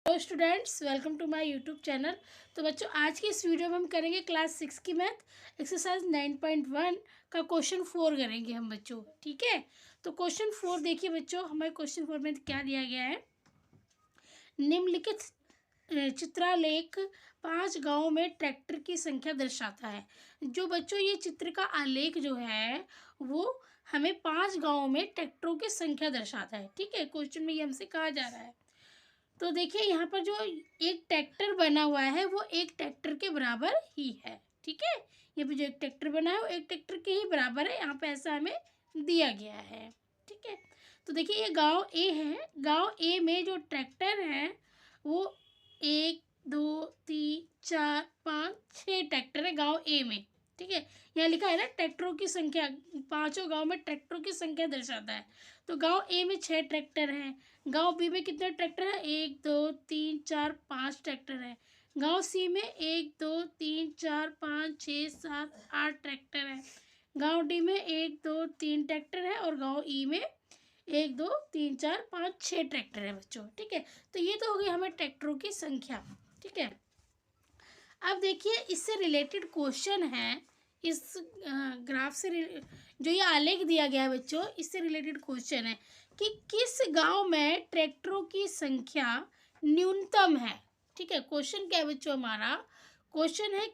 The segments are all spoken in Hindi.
Hello students, welcome to my YouTube channel. तो बच्चों, आज की इस वीडियो में हम करेंगे क्लास 6 की मैथ एक्सरसाइज 9.1 का क्वेश्चन 4 करेंगे हम बच्चों। ठीक है, तो क्वेश्चन 4 देखिए बच्चों, हमारे क्वेश्चन 4 में क्या दिया गया है। निम्नलिखित चित्रालेख 5 गांवों में ट्रैक्टर की संख्या दर्शाता है। जो बच्चों ये चित्र का आलेख जो है वो हमें 5 गांवों में ट्रैक्टरों की संख्या दर्शाता है। ठीक है, क्वेश्चन में ये हमसे कहा जा रहा है। तो देखिए यहाँ पर जो एक ट्रैक्टर बना हुआ है वो एक ट्रैक्टर के बराबर ही है। ठीक है, यहाँ पे जो एक ट्रैक्टर बना है वो एक ट्रैक्टर के ही बराबर है। यहाँ पे ऐसा हमें दिया गया है। ठीक है, तो देखिए ये गांव ए है। गांव ए में जो ट्रैक्टर है वो 1 2 3 4 5 6 ट्रैक्टर है गांव ए में। ठीक है, यहाँ लिखा है ना ट्रैक्टरों की संख्या, पांचों गांव में ट्रैक्टरों की संख्या दर्शाता है। तो गांव ए में 6 ट्रैक्टर हैं। गांव बी में कितने ट्रैक्टर है? 1 2 3 4 5 ट्रैक्टर है। गांव सी में 1 2 3 4 5 6 7 8 ट्रैक्टर है। गांव डी में 1 2 3 ट्रैक्टर है और गांव ई में 1 2 3 4 5 6 ट्रैक्टर है बच्चों। ठीक है, तो ये तो हो गई हमें ट्रैक्टरों की संख्या। ठीक है, अब देखिए इससे रिलेटेड क्वेश्चन है। इस ग्राफ से जो ये आलेख दिया गया है बच्चों, इससे रिलेटेड क्वेश्चन है कि किस गांव में ट्रैक्टरों की संख्या न्यूनतम है। ठीक है, क्वेश्चन क्या है बच्चों? हमारा क्वेश्चन है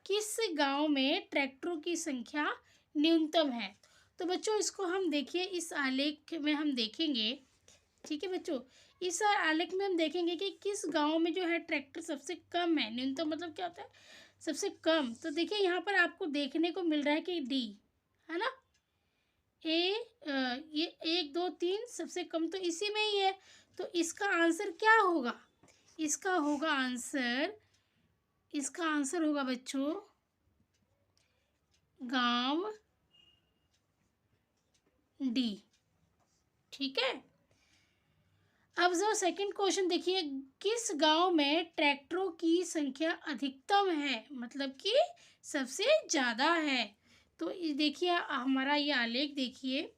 किस गांव में ट्रैक्टरों की संख्या न्यूनतम है। तो बच्चों इसको हम देखिए, इस आलेख में हम देखेंगे। ठीक है बच्चों, इस आलेख में हम देखेंगे कि किस गांव में जो है ट्रैक्टर सबसे कम है। न्यूनतम मतलब क्या होता है? सबसे कम। तो देखिए यहाँ पर आपको देखने को मिल रहा है कि डी है ना, ये 1 2 3 सबसे कम तो इसी में ही है। तो इसका आंसर क्या होगा? इसका आंसर होगा बच्चों गांव डी। ठीक है, अब जो सेकंड क्वेश्चन देखिए, किस गांव में ट्रैक्टरों की संख्या अधिकतम है, मतलब कि सबसे ज़्यादा है। तो देखिए हमारा ये आलेख देखिए,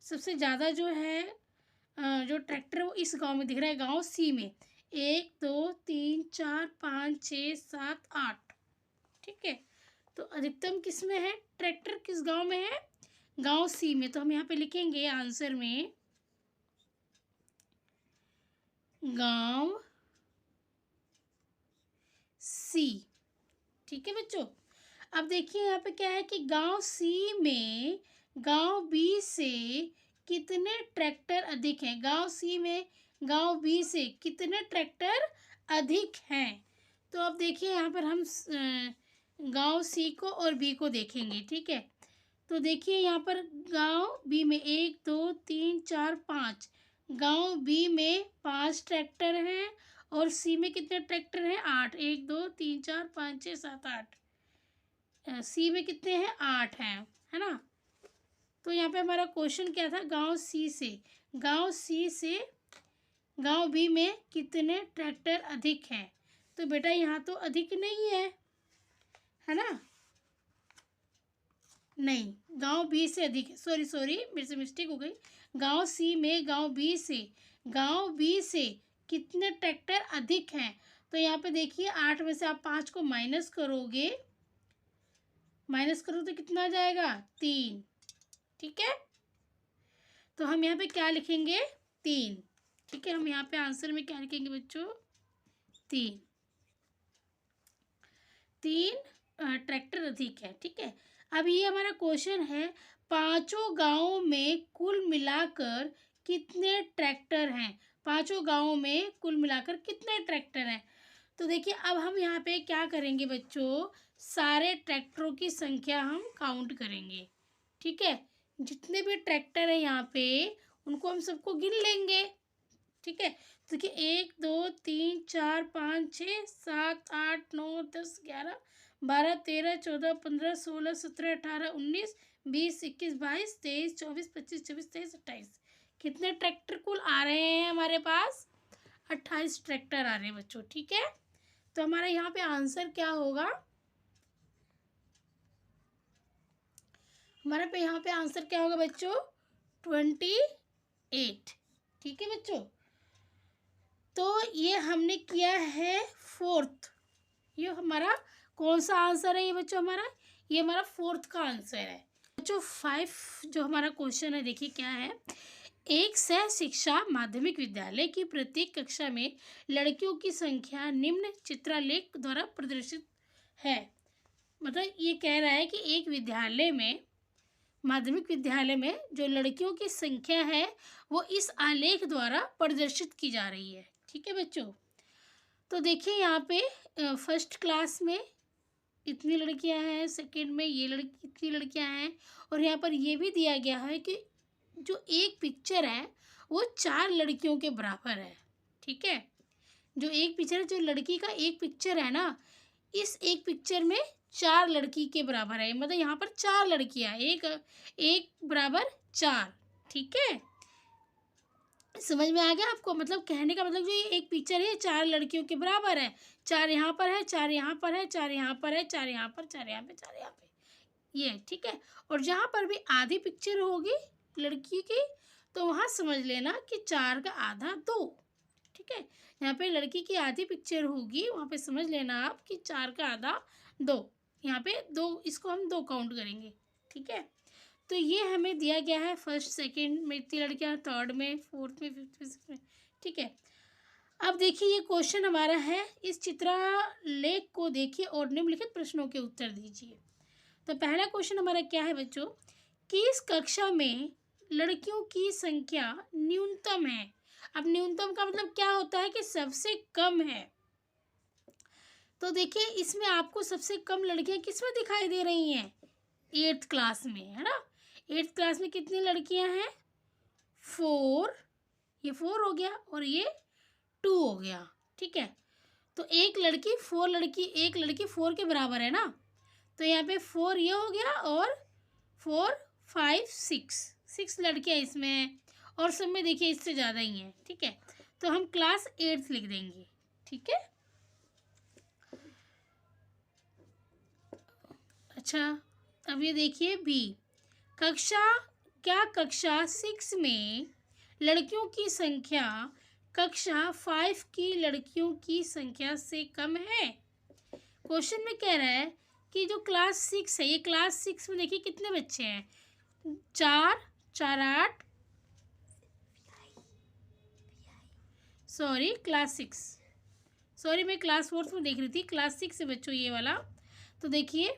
सबसे ज़्यादा जो है जो ट्रैक्टर वो इस गांव में दिख रहा है, गांव सी में 1 2 3 4 5 6 7 8। ठीक है, तो अधिकतम किस में है? ट्रैक्टर किस गांव में है? गांव सी में। तो हम यहाँ पे लिखेंगे आंसर में गांव सी। ठीक है बच्चों, अब देखिए यहाँ पे क्या है कि गांव सी में गांव बी से कितने ट्रैक्टर अधिक हैं। गांव सी में गांव बी से कितने ट्रैक्टर अधिक हैं। तो अब देखिए यहाँ पर हम गांव सी को और बी को देखेंगे। ठीक है, तो देखिए यहाँ पर गांव बी में 1 2 3 4 5, गांव बी में 5 ट्रैक्टर हैं और सी में कितने ट्रैक्टर हैं? 8। 1 2 3 4 5 6 7 8। सी में कितने हैं? 8 हैं, है ना। तो यहाँ पे हमारा क्वेश्चन क्या था? गांव सी से गांव बी में कितने ट्रैक्टर अधिक हैं। तो बेटा यहाँ तो अधिक नहीं है ना। नहीं, गांव बी से अधिक है। सॉरी मेरे से मिस्टेक हो गई। गांव सी में गांव बी से कितने ट्रैक्टर अधिक हैं। तो यहाँ पे देखिए 8 में से आप 5 को माइनस करो तो कितना आ जाएगा? 3। ठीक है, तो हम यहाँ पे क्या लिखेंगे? 3। ठीक है, हम यहाँ पे आंसर में क्या लिखेंगे बच्चों? 3 ट्रैक्टर अधिक है। ठीक है, अब ये हमारा क्वेश्चन है, पांचों गांवों में कुल मिलाकर कितने ट्रैक्टर हैं। पांचों गांवों में कुल मिलाकर कितने ट्रैक्टर हैं। तो देखिए अब हम यहाँ पे क्या करेंगे बच्चों, सारे ट्रैक्टरों की संख्या हम काउंट करेंगे। ठीक है, जितने भी ट्रैक्टर है यहाँ पे उनको हम सबको गिन लेंगे। ठीक है, तो देखिए 1 2 3 4 5 6 7 8 9 10 11 12 13 14 15 16 17 18 19 20 21 22 23 24 25 26 23 28। कितने ट्रैक्टर कुल आ रहे हैं हमारे पास? 28 ट्रैक्टर आ रहे हैं बच्चों। ठीक है, तो हमारा यहाँ पे आंसर क्या होगा? हमारे पे यहाँ पे आंसर क्या होगा बच्चों? 28। ठीक है बच्चों, तो ये हमने किया है फोर्थ। ये हमारा कौन सा आंसर है ये बच्चों? हमारा ये हमारा फोर्थ का आंसर है बच्चों। 5 जो हमारा क्वेश्चन है देखिए क्या है। एक सह शिक्षा माध्यमिक विद्यालय की प्रत्येक कक्षा में लड़कियों की संख्या निम्न चित्रालेख द्वारा प्रदर्शित है। मतलब ये कह रहा है कि एक विद्यालय में, माध्यमिक विद्यालय में जो लड़कियों की संख्या है वो इस आलेख द्वारा प्रदर्शित की जा रही है। ठीक है बच्चों, तो देखिए यहाँ पे फर्स्ट क्लास में इतनी लड़कियां हैं, सेकंड में ये लड़की इतनी लड़कियां हैं, और यहाँ पर ये भी दिया गया है कि जो एक पिक्चर है वो 4 लड़कियों के बराबर है। ठीक है, जो एक पिक्चर, जो लड़की का एक पिक्चर है ना, इस एक पिक्चर में 4 लड़की के बराबर है। मतलब यहाँ पर 4 लड़कियां, एक बराबर 4। ठीक है, समझ में आ गया आपको? मतलब कहने का मतलब जो ये एक पिक्चर है 4 लड़कियों के बराबर है। 4 यहाँ पर है, 4 यहाँ पर है, 4 यहाँ पर है, 4 यहाँ पर, 4 यहाँ पे, 4 यहाँ पे, ये। ठीक है, और जहाँ पर भी आधी पिक्चर होगी लड़की की तो वहाँ समझ लेना कि 4 का आधा 2। ठीक है, यहाँ पे लड़की की आधी पिक्चर होगी वहाँ पे समझ लेना आप कि 4 का आधा 2। यहाँ पे 2, इसको हम 2 काउंट करेंगे। ठीक है, तो ये हमें दिया गया है फर्स्ट सेकंड में इतनी लड़कियाँ, थर्ड में, फोर्थ में, फिफ्थ में, सिक्स्थ में। ठीक है, अब देखिए ये क्वेश्चन हमारा है, इस चित्रलेख को देखिए और निम्नलिखित प्रश्नों के उत्तर दीजिए। तो पहला क्वेश्चन हमारा क्या है बच्चों कि इस कक्षा में लड़कियों की संख्या न्यूनतम है। अब न्यूनतम का मतलब क्या होता है कि सबसे कम है। तो देखिए इसमें आपको सबसे कम लड़कियां किसमें दिखाई दे रही हैं? 8th क्लास में, है ना। 8th क्लास में कितनी लड़कियां हैं? 4, ये 4 हो गया और ये 2 हो गया। ठीक है, तो एक लड़की 4 के बराबर है ना, तो यहाँ पे 4 ये हो गया और 4, 5, 6 लड़कियाँ इसमें हैं, और सब में देखिए इससे ज़्यादा ही हैं। ठीक है, तो हम क्लास 8th लिख देंगे। ठीक है, अच्छा अब ये देखिए बी, कक्षा 6 में लड़कियों की संख्या कक्षा 5 की लड़कियों की संख्या से कम है। क्वेश्चन में कह रहा है कि जो क्लास 6 है, ये क्लास 6 में देखिए कितने बच्चे हैं? 4, 4, 8, सॉरी क्लास 6, सॉरी मैं क्लास 4th में देख रही थी, क्लास 6 से बच्चों ये वाला। तो देखिए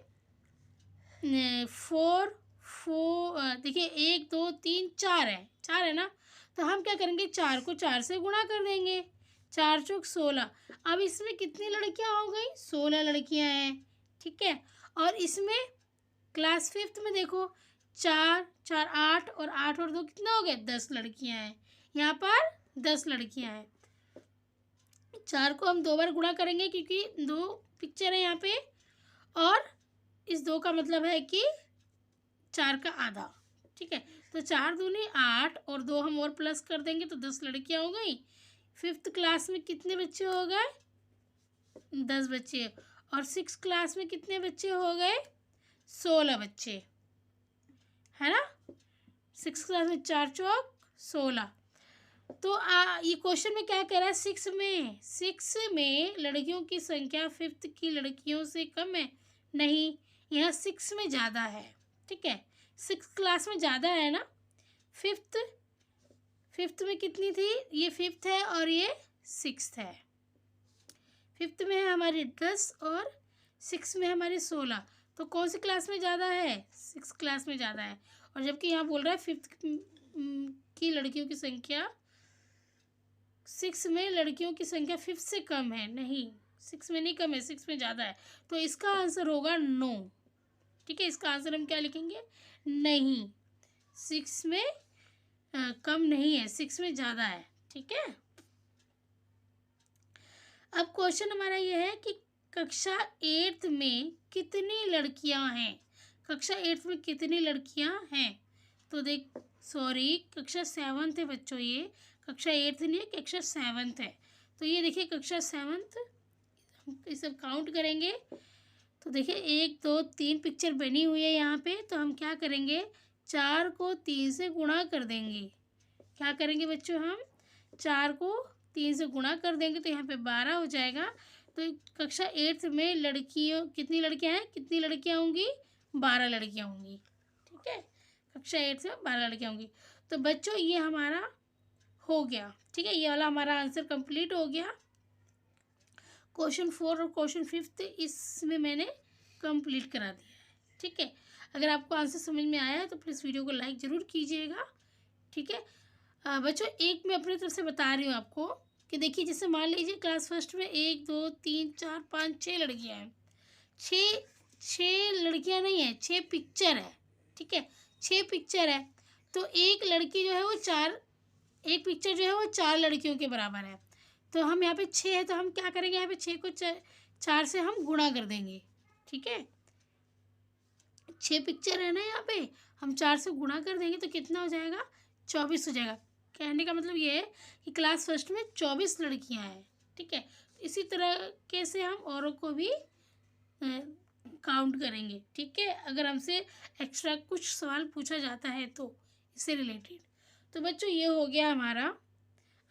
4, देखिए 1, 2, 3, 4 है ना, तो हम क्या करेंगे 4 को 4 से गुणा कर देंगे। 4 चौक 16। अब इसमें कितनी लड़कियां हो गई? 16 लड़कियां हैं। ठीक है, और इसमें क्लास 5th में देखो 4, 4, 8 और 8 और 2 कितना हो गया? 10 लड़कियां हैं। यहाँ पर 10 लड़कियां हैं। 4 को हम 2 बार गुणा करेंगे क्योंकि 2 पिक्चर है यहाँ पे, और इस 2 का मतलब है कि 4 का आधा। ठीक है, तो 4 दूनी 8 और 2 हम और प्लस कर देंगे तो 10 लड़कियां हो गई। 5th क्लास में कितने बच्चे हो गए? 10 बच्चे। और 6th क्लास में कितने बच्चे हो गए? 16 बच्चे, है ना। 6th क्लास में 4 चौक 16। तो ये क्वेश्चन में क्या कह रहा है? 6 में लड़कियों की संख्या 5th की लड़कियों से कम है। नहीं, यहाँ 6 में ज़्यादा है। ठीक है, 6th क्लास में ज़्यादा है ना। 5th में कितनी थी? ये 5th है और ये 6th है। 5th में है हमारी 10 और 6 में हमारी 16। तो कौन सी क्लास में ज़्यादा है? 6th क्लास में ज़्यादा है। और जबकि यहाँ बोल रहा है 5th की लड़कियों की संख्या, 6 में लड़कियों की संख्या 5th से कम है। नहीं, 6 में नहीं कम है, 6 में ज़्यादा है। तो इसका आंसर होगा नो। ठीक है, इसका आंसर हम क्या लिखेंगे? नहीं, 6 में कम नहीं है, 6 में ज़्यादा है। ठीक है, अब क्वेश्चन हमारा ये है कि कक्षा 8th में कितनी लड़कियां हैं? कक्षा 8th में कितनी लड़कियां हैं? तो देख, सॉरी कक्षा 7th है बच्चों, ये कक्षा 8th नहीं है, कक्षा 7th है। तो ये देखिए कक्षा 7th, हम ये सब काउंट करेंगे तो देखिए 1, 2, 3 पिक्चर बनी हुई है यहाँ पे। तो हम क्या करेंगे? 4 को 3 से गुणा कर देंगे। क्या करेंगे बच्चों? हम 4 को 3 से गुणा कर देंगे तो यहाँ पे 12 हो जाएगा। तो कक्षा 8th में लड़कियों कितनी लड़कियाँ हैं, कितनी लड़कियाँ होंगी, 12 लड़कियाँ होंगी। ठीक है, कक्षा 8th में 12 लड़कियाँ होंगी। तो बच्चों ये हमारा हो गया। ठीक है, ये वाला हमारा आंसर कंप्लीट हो गया। क्वेश्चन 4 और क्वेश्चन 5 इसमें मैंने कंप्लीट करा दिया है। ठीक है, अगर आपको आंसर समझ में आया है तो प्लीज़ वीडियो को लाइक ज़रूर कीजिएगा। ठीक है बच्चों, एक मैं अपनी तरफ से बता रही हूँ आपको कि देखिए, जैसे मान लीजिए क्लास फर्स्ट में 1 2 3 4 5 6 लड़कियाँ हैं। 6 लड़कियाँ नहीं है, 6 पिक्चर है। ठीक है, 6 पिक्चर है तो एक लड़की जो है वो 4, एक पिक्चर जो है वो 4 लड़कियों के बराबर है। तो हम यहाँ पे 6 है तो हम क्या करेंगे, यहाँ पे 6 को 4 से हम गुणा कर देंगे। ठीक है, 6 पिक्चर है ना, यहाँ पे हम 4 से गुणा कर देंगे तो कितना हो जाएगा, 24 हो जाएगा। कहने का मतलब ये है कि क्लास फर्स्ट में 24 लड़कियाँ हैं। ठीक है, इसी तरह से हम औरों को भी काउंट करेंगे। ठीक है, अगर हमसे एक्स्ट्रा कुछ सवाल पूछा जाता है तो इससे रिलेटेड। तो बच्चों ये हो गया हमारा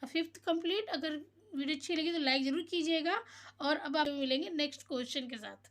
5th कंप्लीट। अगर वीडियो अच्छी लगी तो लाइक ज़रूर कीजिएगा और अब आप मिलेंगे नेक्स्ट क्वेश्चन के साथ।